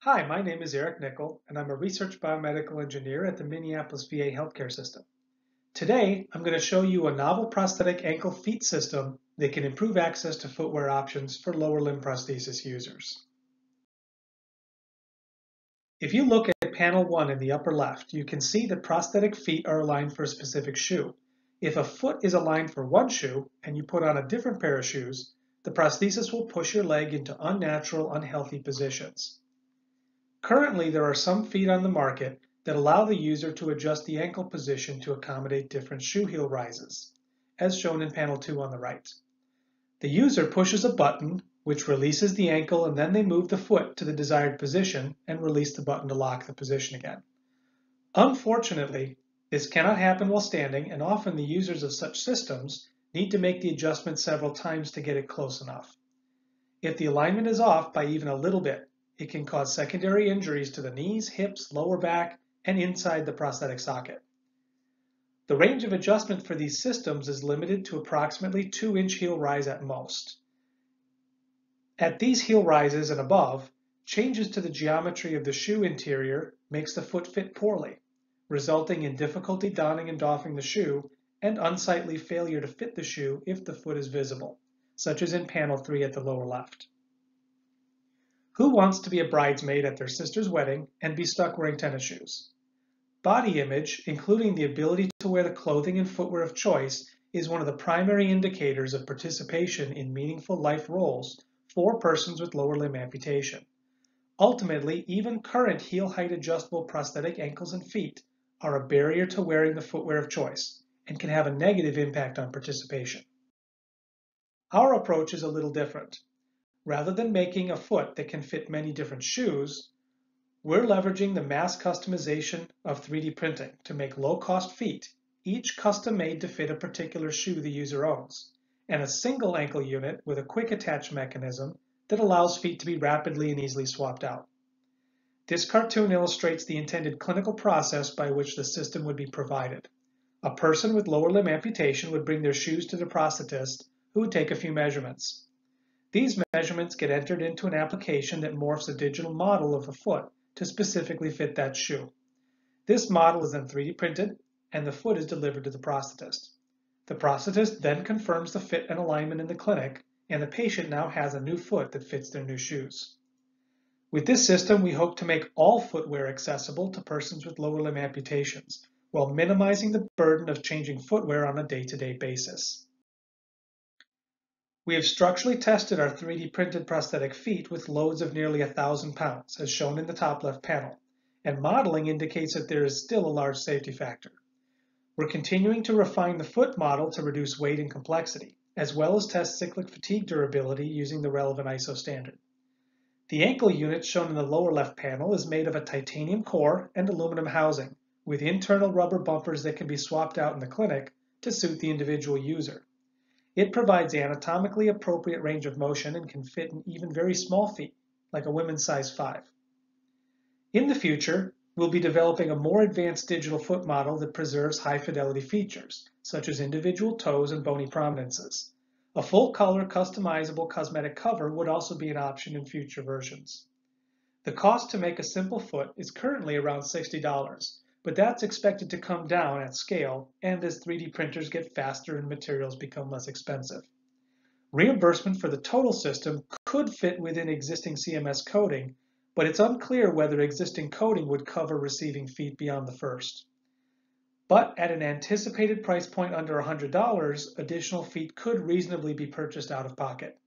Hi, my name is Eric Nickel, and I'm a research biomedical engineer at the Minneapolis VA healthcare system. Today, I'm going to show you a novel prosthetic ankle-feet system that can improve access to footwear options for lower limb prosthesis users. If you look at panel 1 in the upper left, you can see that prosthetic feet are aligned for a specific shoe. If a foot is aligned for one shoe and you put on a different pair of shoes, the prosthesis will push your leg into unnatural, unhealthy positions. Currently, there are some feet on the market that allow the user to adjust the ankle position to accommodate different shoe heel rises, as shown in panel 2 on the right. The user pushes a button, which releases the ankle, and then they move the foot to the desired position and release the button to lock the position again. Unfortunately, this cannot happen while standing, and often the users of such systems need to make the adjustment several times to get it close enough. If the alignment is off by even a little bit, it can cause secondary injuries to the knees, hips, lower back, and inside the prosthetic socket. The range of adjustment for these systems is limited to approximately 2-inch heel rise at most. At these heel rises and above, changes to the geometry of the shoe interior makes the foot fit poorly, resulting in difficulty donning and doffing the shoe and unsightly failure to fit the shoe if the foot is visible, such as in panel 3 at the lower left. Who wants to be a bridesmaid at their sister's wedding and be stuck wearing tennis shoes? Body image, including the ability to wear the clothing and footwear of choice, is one of the primary indicators of participation in meaningful life roles for persons with lower limb amputation. Ultimately, even current heel height adjustable prosthetic ankles and feet are a barrier to wearing the footwear of choice and can have a negative impact on participation. Our approach is a little different. Rather than making a foot that can fit many different shoes, we're leveraging the mass customization of 3D printing to make low-cost feet, each custom-made to fit a particular shoe the user owns, and a single ankle unit with a quick attach mechanism that allows feet to be rapidly and easily swapped out. This cartoon illustrates the intended clinical process by which the system would be provided. A person with lower limb amputation would bring their shoes to the prosthetist, who would take a few measurements. These measurements get entered into an application that morphs a digital model of a foot to specifically fit that shoe. This model is then 3D printed, and the foot is delivered to the prosthetist. The prosthetist then confirms the fit and alignment in the clinic, and the patient now has a new foot that fits their new shoes. With this system, we hope to make all footwear accessible to persons with lower limb amputations, while minimizing the burden of changing footwear on a day-to-day basis. We have structurally tested our 3D printed prosthetic feet with loads of nearly 1,000 pounds, as shown in the top left panel, and modeling indicates that there is still a large safety factor. We're continuing to refine the foot model to reduce weight and complexity, as well as test cyclic fatigue durability using the relevant ISO standard. The ankle unit shown in the lower left panel is made of a titanium core and aluminum housing, with internal rubber bumpers that can be swapped out in the clinic to suit the individual user. It provides anatomically appropriate range of motion and can fit in even very small feet, like a women's size 5. In the future, we'll be developing a more advanced digital foot model that preserves high-fidelity features, such as individual toes and bony prominences. A full-color, customizable cosmetic cover would also be an option in future versions. The cost to make a simple foot is currently around $60, but that's expected to come down at scale and as 3D printers get faster and materials become less expensive. Reimbursement for the total system could fit within existing CMS coding, but it's unclear whether existing coding would cover receiving feet beyond the first. But at an anticipated price point under $100, additional feet could reasonably be purchased out of pocket.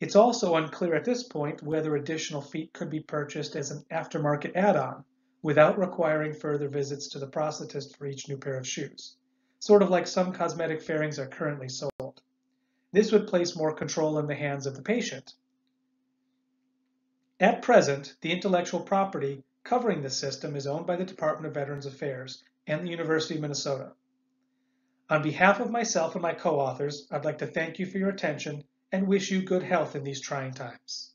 It's also unclear at this point whether additional feet could be purchased as an aftermarket add-on, without requiring further visits to the prosthetist for each new pair of shoes, sort of like some cosmetic fairings are currently sold. This would place more control in the hands of the patient. At present, the intellectual property covering this system is owned by the Department of Veterans Affairs and the University of Minnesota. On behalf of myself and my co-authors, I'd like to thank you for your attention and wish you good health in these trying times.